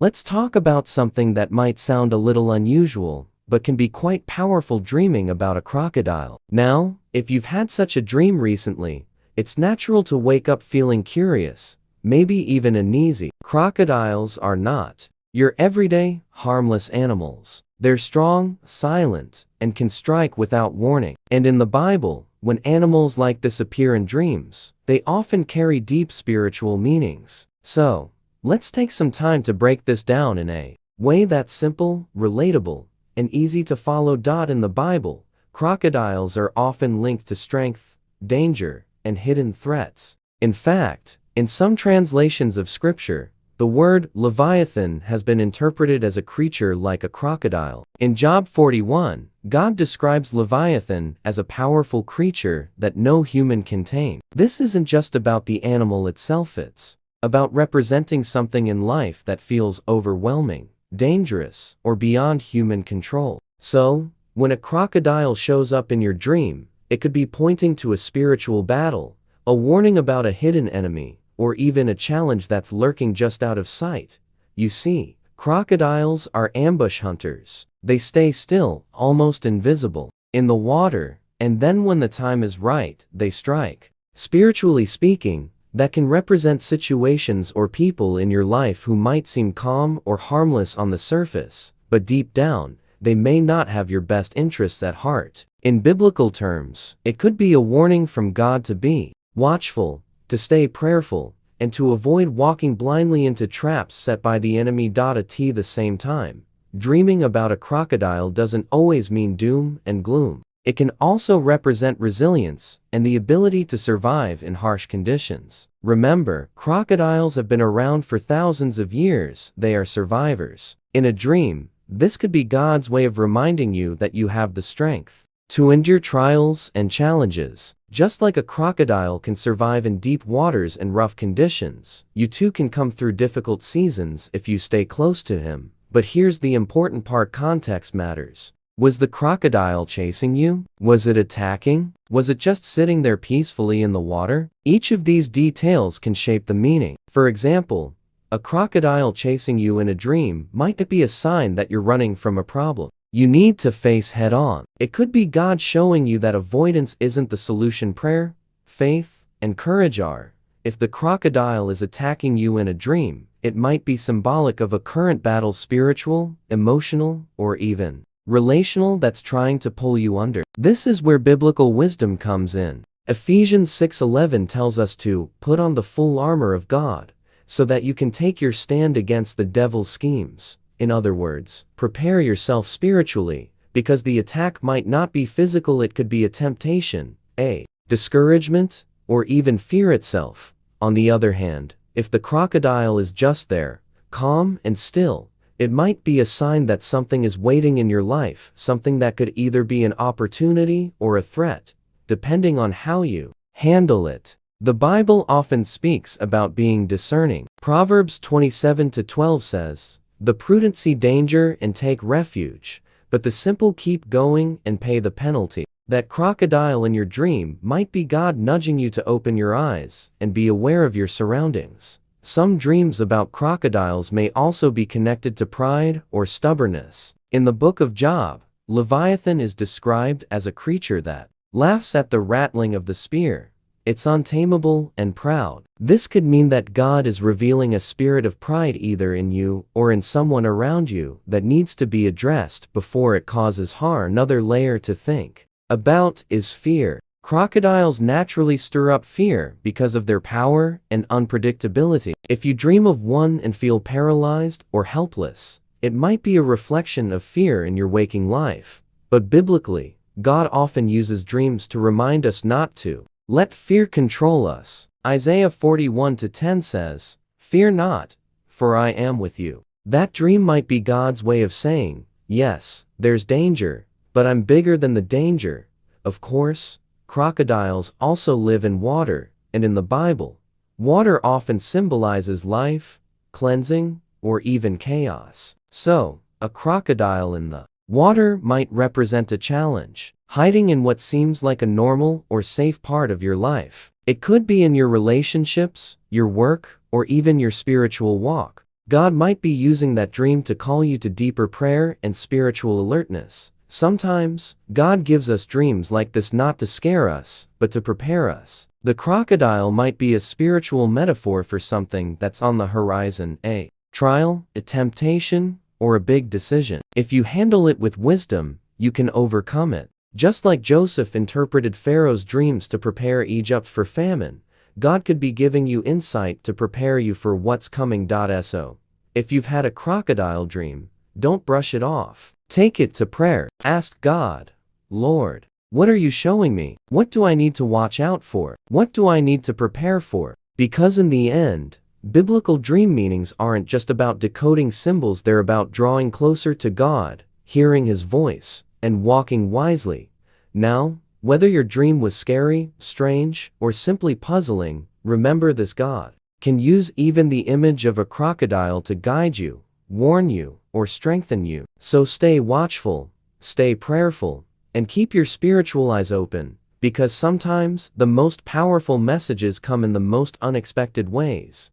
Let's talk about something that might sound a little unusual, but can be quite powerful: dreaming about a crocodile. Now, if you've had such a dream recently, it's natural to wake up feeling curious, maybe even uneasy. Crocodiles are not your everyday, harmless animals. They're strong, silent, and can strike without warning. And in the Bible, when animals like this appear in dreams, they often carry deep spiritual meanings. So, let's take some time to break this down in a way that's simple, relatable, and easy to follow. In the Bible, crocodiles are often linked to strength, danger, and hidden threats. In fact, in some translations of Scripture, the word Leviathan has been interpreted as a creature like a crocodile. In Job 41, God describes Leviathan as a powerful creature that no human can tame. This isn't just about the animal itself, it's about representing something in life that feels overwhelming, dangerous, or beyond human control. So, when a crocodile shows up in your dream, it could be pointing to a spiritual battle, a warning about a hidden enemy, or even a challenge that's lurking just out of sight. You see, crocodiles are ambush hunters. They stay still, almost invisible, in the water, and then when the time is right, they strike. Spiritually speaking, that can represent situations or people in your life who might seem calm or harmless on the surface, but deep down, they may not have your best interests at heart. In biblical terms, it could be a warning from God to be watchful, to stay prayerful, and to avoid walking blindly into traps set by the enemy. At the same time, dreaming about a crocodile doesn't always mean doom and gloom. It can also represent resilience and the ability to survive in harsh conditions. Remember, crocodiles have been around for thousands of years. They are survivors. In a dream, this could be God's way of reminding you that you have the strength to endure trials and challenges. Just like a crocodile can survive in deep waters and rough conditions, you too can come through difficult seasons if you stay close to him. But here's the important part: context matters. Was the crocodile chasing you? Was it attacking? Was it just sitting there peacefully in the water? Each of these details can shape the meaning. For example, a crocodile chasing you in a dream might be a sign that you're running from a problem you need to face head-on. It could be God showing you that avoidance isn't the solution. Prayer, faith, and courage are. If the crocodile is attacking you in a dream, it might be symbolic of a current battle, spiritual, emotional, or even relational, that's trying to pull you under. This is where biblical wisdom comes in. Ephesians 6:11 tells us to put on the full armor of God, so that you can take your stand against the devil's schemes. In other words, prepare yourself spiritually, because the attack might not be physical. It could be a temptation, a discouragement, or even fear itself. On the other hand, if the crocodile is just there, calm and still, it might be a sign that something is waiting in your life, something that could either be an opportunity or a threat, depending on how you handle it. The Bible often speaks about being discerning. Proverbs 27:12 says, "The prudent see danger and take refuge, but the simple keep going and pay the penalty." That crocodile in your dream might be God nudging you to open your eyes and be aware of your surroundings. Some dreams about crocodiles may also be connected to pride or stubbornness. In the book of Job, Leviathan is described as a creature that laughs at the rattling of the spear. It's untamable and proud. This could mean that God is revealing a spirit of pride either in you or in someone around you that needs to be addressed before it causes harm. Another layer to think about is fear. Crocodiles naturally stir up fear because of their power and unpredictability. If you dream of one and feel paralyzed or helpless, it might be a reflection of fear in your waking life. But biblically, God often uses dreams to remind us not to let fear control us. Isaiah 41:10 says, "Fear not, for I am with you." That dream might be God's way of saying, yes, there's danger, but I'm bigger than the danger. Of course, crocodiles also live in water, and in the Bible, water often symbolizes life, cleansing, or even chaos. So, a crocodile in the water might represent a challenge, hiding in what seems like a normal or safe part of your life. It could be in your relationships, your work, or even your spiritual walk. God might be using that dream to call you to deeper prayer and spiritual alertness. Sometimes, God gives us dreams like this not to scare us, but to prepare us. The crocodile might be a spiritual metaphor for something that's on the horizon, a trial, a temptation, or a big decision. If you handle it with wisdom, you can overcome it. Just like Joseph interpreted Pharaoh's dreams to prepare Egypt for famine, God could be giving you insight to prepare you for what's coming. So, if you've had a crocodile dream, don't brush it off. Take it to prayer. Ask God, Lord, what are you showing me? What do I need to watch out for? What do I need to prepare for? Because in the end, biblical dream meanings aren't just about decoding symbols, they're about drawing closer to God, hearing His voice, and walking wisely. Now, whether your dream was scary, strange, or simply puzzling, remember this: God can use even the image of a crocodile to guide you, warn you, or strengthen you. So stay watchful, stay prayerful, and keep your spiritual eyes open, because sometimes the most powerful messages come in the most unexpected ways.